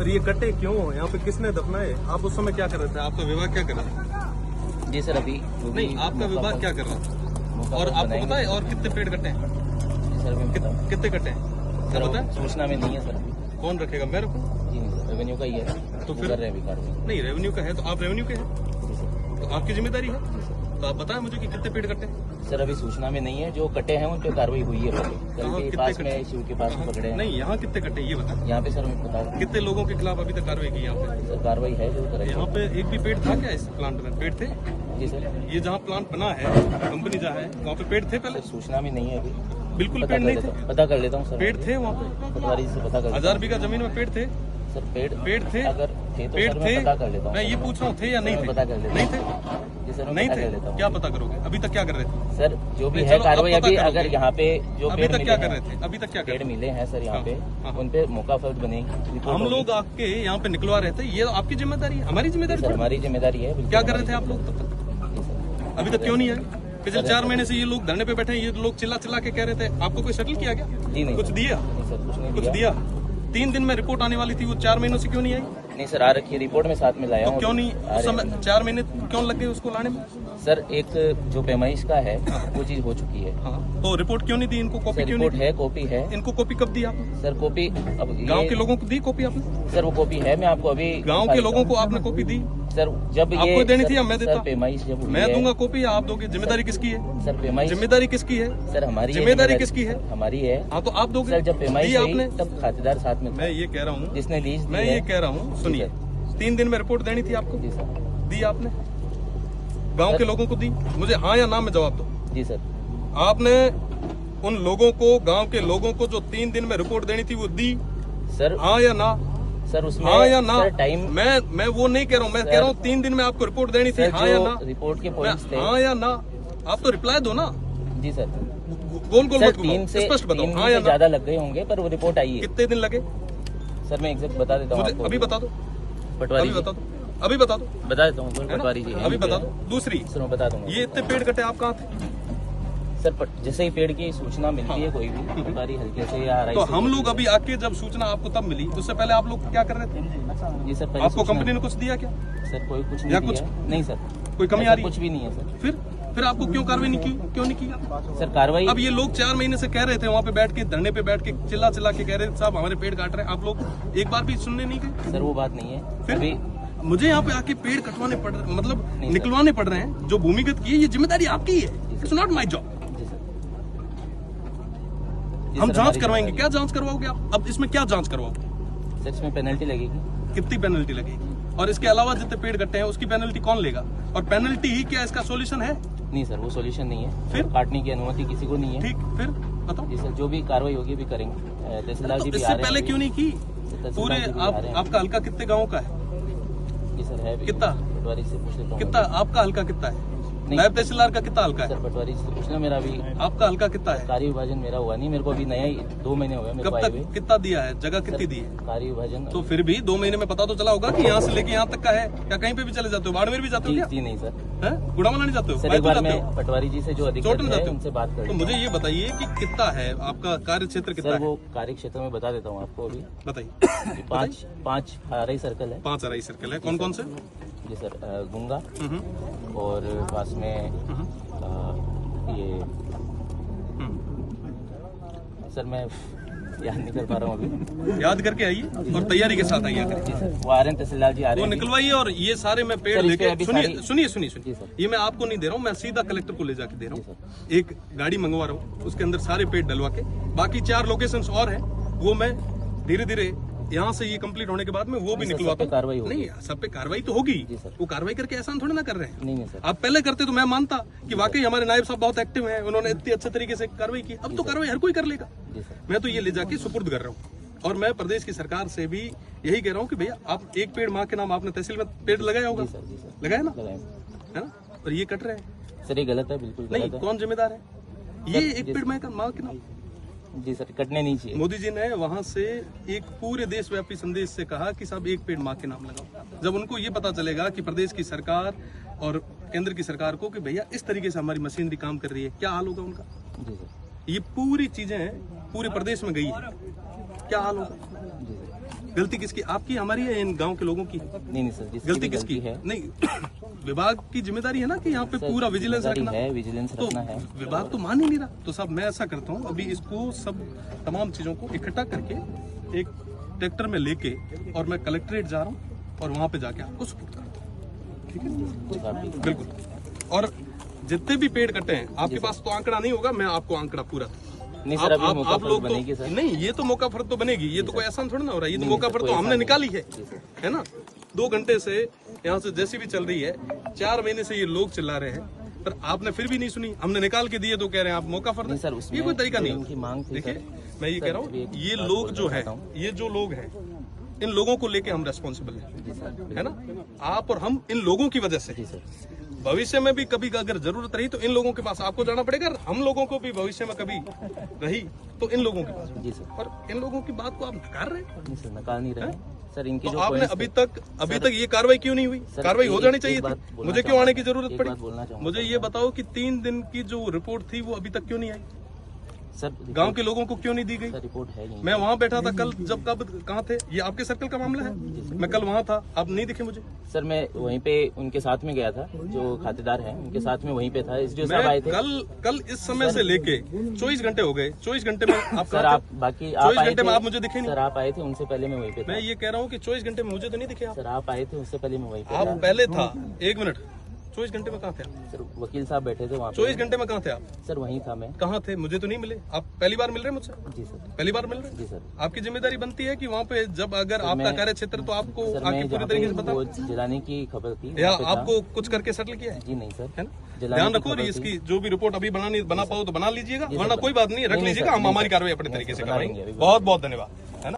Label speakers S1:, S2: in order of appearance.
S1: Sir ये कटे क्यों? यहाँ पे किसने दफनाए? आप उस समय क्या कर रहे थे? आपका विभाग क्या कर रहा था?
S2: जी सर, अभी
S1: नहीं, आपका विभाग क्या कर रहा था? और आपको पता है और कितने पेड़ कटे हैं? कितने कटे हैं
S2: सर?
S1: पता है?
S2: सूचना में नहीं है सर।
S1: कौन रखेगा? मैं रखूँ?
S2: जी नहीं सर, रेवेन्यू का ही है
S1: तो फिर
S2: कर रहे हैं अभी कार्रवाई।
S1: नहीं, रेवेन्यू का है तो आप रेवेन्यू के हैं
S2: जी सर।
S1: तो आपकी जिम्मेदारी है। तो आप बताएं मुझे कि कितने पेड़ कटे हैं?
S2: सर अभी सूचना में नहीं है, जो कटे हैं उन पे कार्रवाई हुई है पहले। कल के
S1: कितने
S2: पास
S1: कटे?
S2: में शिव के पास पकड़े हैं।
S1: नहीं, यहाँ कितने कटे ये बताएं।
S2: यहाँ पे सर मैं बताऊँ,
S1: कितने लोगों के खिलाफ अभी तक कार्रवाई की यहाँ पे?
S2: सर कार्रवाई है जो करेंगे।
S1: यहाँ पे एक भी पेड़ था क्या इस प्लांट में? पेड़ थे?
S2: जी सर।
S1: ये जहाँ प्लांट बना है, कंपनी जहाँ है, वहाँ पे पेड़ थे पहले?
S2: सर सूचना में नहीं है अभी,
S1: बिल्कुल पेड़ नहीं थे?
S2: पता कर लेता हूँ सर।
S1: पेड़ थे वहाँ पे?
S2: पटवारी से पता कर लेता
S1: 1000 बीघा जमीन में पेड़ थे?
S2: हूँ। सर पेड़
S1: थे?
S2: अगर थे तो
S1: पेड़
S2: सर
S1: थे?
S2: मैं पता कर लेता हूँ।
S1: मैं ये पूछ रहा हूँ थे या नहीं थे?
S2: पता कर लेता
S1: नहीं
S2: हूँ।
S1: थे?
S2: जी सर, मैं
S1: नहीं
S2: पता कर
S1: थे?
S2: लेता हूँ।
S1: क्या पता करोगे? अभी तक क्या कर रहे थे?
S2: सर जो भी
S1: नहीं,
S2: है
S1: चलो,
S2: कार्रवाई
S1: अब पता
S2: अभी,
S1: करोगे।
S2: अगर यहाँ पे जो
S1: अभी
S2: पेड़
S1: तक
S2: मिले
S1: क्या कर
S2: हैं,
S1: रहे थे? अभी तक क्या कर
S2: पेड़
S1: रहे थे?
S2: मिले हैं सर यहाँ पे,
S1: हाँ।
S2: उन पे मौका फर्द बनेगी, रिपोर्ट
S1: हम
S2: होगी।
S1: लोग आके यहाँ पे निकलवा रहे थे, ये आपकी जिम्मेदारी है, हमारी जिम्मेदारी
S2: सर
S1: थोड़ी।
S2: हमारी जिम्मेदारी है। बिल्कुल
S1: क्या कर रहे थे
S2: हमारी
S1: आप लोग तब तक?
S2: जिम्मेदारी। जी सर।
S1: अभी तक क्यों नहीं आए? पिछले 4 महीने से ये लोग धरने पे बैठे हैं, ये लोग चिल्ला चिल्ला के कह रहे थे। आपको कोई सेटल किया क्या?
S2: जी नहीं
S1: कुछ
S2: सर।
S1: दिया?
S2: नहीं सर, कुछ नहीं
S1: कुछ दिया? 3 दिन में रिपोर्ट आने वाली थी, वो 4 महीनों से क्यों नहीं आई?
S2: नहीं सर, आ रखी है रिपोर्ट में, साथ में लाया
S1: तो
S2: हूँ।
S1: क्यों नहीं उस समय 4 महीने क्यों लग गए उसको लाने में?
S2: सर एक जो पैमाइश का है वो चीज हो चुकी है।
S1: हाँ, तो रिपोर्ट क्यों नहीं दी इनको? कॉपी
S2: सर
S1: क्यों
S2: रिपोर्ट
S1: नहीं
S2: है, कॉपी है।
S1: दी? इनको कॉपी कब दी आपने?
S2: सर कॉपी अब
S1: गांव के लोगों को दी कॉपी आपने?
S2: सर वो कॉपी है, मैं आपको अभी
S1: गांव के लोगों को आपने कॉपी दी?
S2: सर जब
S1: आपको
S2: ये
S1: देनी
S2: सर,
S1: थी या मैं देता?
S2: सर पैमाइश जब हुई
S1: मैं
S2: है-
S1: दूंगा कॉपी या आप दोगे? जिम्मेदारी किसकी है?
S2: सर पैमाइश
S1: जिम्मेदारी किसकी है?
S2: सर हमारी है,
S1: जिम्मेदारी किसकी है?
S2: हमारी है।
S1: हाँ, तो आप दोगे?
S2: सर जब पैमाइश
S1: दी
S2: हुई
S1: आपने?
S2: तब खातेदार साथ में था,
S1: मैं ये कह रहा हूँ,
S2: जिसने लीज दी
S1: मैं
S2: है।
S1: ये कह रहा हूँ, सुनिए, 3 दिन में रिपोर्ट देनी थी आपको?
S2: जी सर।
S1: दी आपने? गांव के लोगों को दी? मुझे हाँ या ना में जवाब दो।
S2: जी सर।
S1: आपने उन लोगों को, गांव के लोगों को जो 3 दिन में रिपोर्ट देनी थी वो दी?
S2: सर
S1: हाँ या ना?
S2: सर उसमें
S1: हाँ या ना?
S2: सर टाइम,
S1: मैं वो नहीं कह रहा हूँ, मैं कह रहा हूँ 3 दिन में आपको रिपोर्ट देनी थी,
S2: सर
S1: हाँ या
S2: जो
S1: ना?
S2: रिपोर्ट के पॉइंट्स थे।
S1: हाँ या ना? आप तो रिप्लाई दो ना,
S2: जी सर।
S1: गोल गोल
S2: सर
S1: मत
S2: 3
S1: घुमाओ,
S2: से
S1: स्पष्ट बताओ,
S2: 3
S1: हाँ या
S2: से
S1: ना?
S2: ज्यादा लग गए होंगे, पर वो रिपोर्ट आई है।
S1: कितने दिन लगे?
S2: सर मैं एग्जैक्ट बता देता हूँ
S1: मुझे
S2: आपको।
S1: अभी बता दो,
S2: पटवारी
S1: अभी
S2: जी,
S1: बता दो, अभी बता दो,
S2: बता देता हूँ
S1: है ना?
S2: पटवारी जी,
S1: अभी बता दो। दूसरी,
S2: सर मैं बता दूंगा।
S1: ये इतने पेड़ कटे आप कहाँ थे?
S2: सर जैसे ही पेड़ की सूचना मिलती है कोई भी पटवारी हल्के से या
S1: तो हम लोग अभी आके जब सूचना आपको तब मिली, उससे पहले आप लोग क्या कर रहे थे?
S2: जी सर, पहले
S1: आपको
S2: सूचना-
S1: कंपनी ने कुछ दिया क्या?
S2: सर कोई कुछ
S1: या
S2: नहीं
S1: कुछ-
S2: दिया। नहीं सर,
S1: कोई कमी
S2: ऐसा
S1: आ रही है?
S2: कुछ भी नहीं है सर।
S1: फिर आपको क्यों कार्रवाई नहीं की? क्यों नहीं की?
S2: सर कार्रवाई
S1: अब ये लोग 4 महीने से कह रहे थे, वहाँ पे बैठ के, धरने पे बैठ के चिल्ला चिल्ला के कह रहे थे साहब हमारे पेड़ काट रहे हैं, आप लोग एक बार भी सुनने नहीं गए?
S2: सर वो बात नहीं है।
S1: फिर?
S2: अभी
S1: मुझे यहाँ पे आके पेड़ कटवाने पड़ रहे, मतलब
S2: नहीं सर।
S1: निकलवाने पड़ रहे हैं, जो भूमिगत की है, ये जिम्मेदारी आपकी है, इट्स नॉट माई जॉब।
S2: जी सर। जी
S1: हम
S2: सर,
S1: जांच
S2: हमारी
S1: करवाएंगे।
S2: जिम्मेदारी
S1: क्या जांच करवाओगे आप? अब इसमें क्या जांच करवाओगे?
S2: सर इसमें पेनल्टी लगेगी।
S1: कितनी पेनल्टी लगेगी? और इसके अलावा जितने पेड़ कट्टे हैं उसकी पेनल्टी कौन लेगा? और पेनल्टी ही क्या इसका सॉल्यूशन है?
S2: नहीं सर, वो सॉल्यूशन नहीं है।
S1: फिर?
S2: काटने की अनुमति किसी को नहीं है।
S1: ठीक, फिर बताओ।
S2: जी सर, जो भी कार्रवाई होगी भी करेंगे। तहसीलदार जी
S1: तो
S2: भी
S1: इससे
S2: आ रहे हैं
S1: पहले
S2: अभी।
S1: क्यों नहीं की?
S2: तहसीलदार
S1: पूरे
S2: जी भी आ रहे हैं।
S1: आपका हल्का कितने गाँव का है?
S2: जी सर है भी।
S1: कितना?
S2: पटवारी से पूछ लेता हूँ।
S1: कितना आपका हल्का कितना है?
S2: नहीं।
S1: नायब तहसीलदार का कितना हल्का है?
S2: सर पटवारी से पूछना, मेरा अभी
S1: आपका हल्का कितना है?
S2: कार्य विभाजन मेरा हुआ नहीं, मेरे को अभी नया ही 2 महीने हुए मेरे
S1: कब
S2: को आए
S1: तक
S2: हुए।
S1: कितना दिया है? जगह कितनी दी है?
S2: कार्य विभाजन
S1: तो फिर भी 2 महीने में पता तो चला होगा कि यहाँ से लेके यहाँ तक का है, या कहीं पे भी चले जाते हो? बाड़मेर भी जाते हो
S2: जी
S1: क्या?
S2: जी नहीं सर।
S1: गुड़ावाला नहीं जाते हो?
S2: सर एक
S1: बैतूल
S2: बार
S1: जाते
S2: मैं
S1: हो?
S2: पटवारी जी से जो
S1: चोट
S2: अधिकारी
S1: में
S2: है
S1: जाते हो?
S2: उनसे बात कर
S1: तो
S2: लेता
S1: मुझे
S2: हूँ।
S1: ये बताइए कि कितना है आपका कार्य क्षेत्र, कितना
S2: सर
S1: है?
S2: वो कार्य क्षेत्र में बता देता हूँ आपको अभी।
S1: बताइए।
S2: 5 आरआई सर्कल है।
S1: 5 अराई सर्कल है। कौन कौन से?
S2: जी सर, गुंगा
S1: हम्म,
S2: और पास में ये सर मैं याद नहीं कर पा रहा हूँ अभी।
S1: याद करके आइए और तैयारी के साथ आइए करिए।
S2: जी सर, वो आ रहे हैं, तहसीलदार जी आ
S1: वो
S2: रहे हैं।
S1: निकलवाइए। और ये सारे मैं पेड़
S2: सर, इस पे
S1: लेके,
S2: अभी
S1: सुनिए
S2: सारी-
S1: सुनिए सुनिए
S2: जी
S1: सुनिए,
S2: सर।
S1: ये मैं आपको नहीं दे रहा हूँ, मैं सीधा कलेक्टर को ले जाके दे रहा
S2: जी
S1: हूँ। एक गाड़ी मंगवा रहा हूँ, उसके अंदर सारे पेड़ डलवा के, बाकी 4 लोकेशंस और हैं, वो मैं धीरे धीरे यहाँ से ये कंप्लीट होने के बाद में वो भी
S2: जी सर,
S1: निकलवाता
S2: सब पे कार्रवाई
S1: हूँ।
S2: होगी।
S1: नहीं, सब पे कार्रवाई तो होगी।
S2: जी सर।
S1: वो कार्रवाई करके एहसान थोड़ी ना कर रहे हैं।
S2: नहीं सर।
S1: आप पहले करते तो मैं मानता कि वाकई हमारे नायब साहब बहुत एक्टिव हैं, उन्होंने इतनी अच्छे तरीके से कार्रवाई की। अब तो कार्रवाई हर कोई कर लेगा।
S2: जी सर।
S1: मैं तो ये ले जाके सुपुर्द कर रहा हूँ। और मैं प्रदेश की सरकार से भी यही कह रहा हूँ कि भैया आप एक पेड़ माँ के नाम, आपने तहसील में पेड़ लगाया होगा,
S2: जी सर। जी सर
S1: लगाया ना,
S2: लगाए।
S1: है ना? और ये कट रहे हैं।
S2: सर ये गलत है, बिल्कुल
S1: नहीं,
S2: गलत
S1: कौन जिम्मेदार है? ये
S2: सर,
S1: एक
S2: जिस-
S1: पेड़ माँ के नाम।
S2: है। जी सर, कटने नहीं चाहिए।
S1: मोदी जी ने वहां से एक पूरे देशव्यापी संदेश से कहा कि साहब एक पेड़ माँ के नाम लगाओ। जब उनको ये पता चलेगा कि प्रदेश की सरकार और केंद्र की सरकार को कि भैया इस तरीके से हमारी मशीनरी काम कर रही है, क्या हाल होगा उनका?
S2: जी सर।
S1: ये पूरी चीजें पूरे प्रदेश में गई है, क्या हाल होगा?
S2: जी सर।
S1: गलती किसकी, आपकी, हमारी है, इन गांव के लोगों की?
S2: नहीं सर, जिसकी
S1: गलती
S2: भी
S1: किसकी
S2: है
S1: नहीं विभाग की जिम्मेदारी है ना कि यहाँ पे पूरा विजिलेंस रखना
S2: है, विजिलेंस
S1: तो
S2: रखना है।
S1: विभाग तो मान ही नहीं रहा। तो साहब मैं ऐसा करता हूँ, अभी इसको सब तमाम चीजों को इकट्ठा करके एक ट्रैक्टर में लेके और मैं कलेक्ट्रेट जा रहा हूँ और वहां पे जाके आपको सपोर्ट करता हूँ, ठीक है? बिल्कुल। और जितने भी पेड़ कटे हैं, आपके पास तो आंकड़ा नहीं होगा, मैं आपको आंकड़ा पूरा
S2: नहीं सर, अभी मौका
S1: आप लोग
S2: फर्क बनेगी सर।
S1: नहीं, ये तो मौका फर्क तो बनेगी, ये तो कोई आसान थोड़ा ना हो रहा है, ये तो मौका फर्क तो हमने निकाली है ना। 2 घंटे से यहाँ से जैसी भी चल रही है, 4 महीने से ये लोग चिल्ला रहे हैं, पर आपने फिर भी नहीं सुनी। हमने निकाल के दिए तो कह रहे हैं आप मौका फर्क। ये कोई तरीका नहीं। देखिए मैं ये कह रहा हूँ, ये लोग जो है, ये जो लोग हैं, इन लोगों को लेके हम रेस्पॉन्सिबल है ना, आप और हम, इन लोगों की वजह से। भविष्य में भी कभी अगर जरूरत रही तो इन लोगों के पास आपको जाना पड़ेगा, हम लोगों को भी भविष्य में कभी रही तो इन लोगों के पास।
S2: जी सर।
S1: और इन लोगों की बात को आप नकार रहे हैं?
S2: नहीं सर, नकार नहीं रहे सर। इनकी
S1: तो
S2: जो
S1: आपने
S2: points
S1: अभी तक ये कार्रवाई क्यों नहीं हुई? कार्रवाई हो जानी चाहिए थी। मुझे क्यों आने की जरूरत पड़ी?
S2: बोलना चाहूंगा
S1: मुझे ये बताओ कि 3 दिन की जो रिपोर्ट थी वो अभी तक क्यों नहीं आई?
S2: सर,
S1: गांव के लोगों को क्यों नहीं दी गई?
S2: सर रिपोर्ट है नहीं।
S1: मैं वहाँ बैठा था कल, जब कब कहाँ थे? ये आपके सर्कल का मामला है। मैं कल वहाँ था, आप नहीं दिखे मुझे।
S2: सर मैं वहीं पे उनके साथ में गया था, जो खातेदार हैं उनके साथ में वहीं पे था। एसडीओ साहब आए थे।
S1: कल इस समय से लेके 24 घंटे हो गए। 24 घंटे में आप
S2: सर आप बाकी
S1: 24 घंटे में आप मुझे दिखे नहीं।
S2: सर आप आए थे, उनसे पहले मैं वहीं पे था।
S1: मैं ये कह रहा हूँ कि 24 घंटे में मुझे तो नहीं दिखे आप।
S2: सर आप आए थे, उससे पहले मैं वहीं पे
S1: आप
S2: था।
S1: पहले था, 1 मिनट, 24 घंटे में कहाँ थे आप?
S2: सर वकील साहब बैठे थे वहाँ पे।
S1: 24 घंटे में कहाँ थे आप?
S2: सर वहीं था मैं।
S1: कहाँ थे? मुझे तो नहीं मिले। आप पहली बार मिल रहे हैं मुझसे?
S2: जी सर।
S1: पहली बार मिल रहे हैं?
S2: जी सर।
S1: आपकी जिम्मेदारी बनती है कि वहाँ पे जब अगर आपका कार्य क्षेत्र तो आपको आके पूरी तरीके से
S2: वो
S1: बता,
S2: जलाने की खबर थी
S1: या
S2: वहाँ पे था।
S1: आपको कुछ करके सेटल किया है?
S2: जी नहीं सर,
S1: है ना?
S2: जलाने
S1: ध्यान
S2: की
S1: रखो,
S2: खबर
S1: इसकी
S2: थी।
S1: जो भी रिपोर्ट अभी बना पाओ तो बना लीजिएगा,
S2: जी
S1: वरना
S2: सर,
S1: कोई बात नहीं, रख
S2: नहीं
S1: लीजिएगा।
S2: सर,
S1: हम
S2: नहीं
S1: हमारी
S2: सर,
S1: कार्रवाई अपने
S2: नहीं
S1: तरीके
S2: सर,
S1: से
S2: बना
S1: कराएंगे।
S2: लेंगे अभी।
S1: बहुत बहुत धन्यवाद।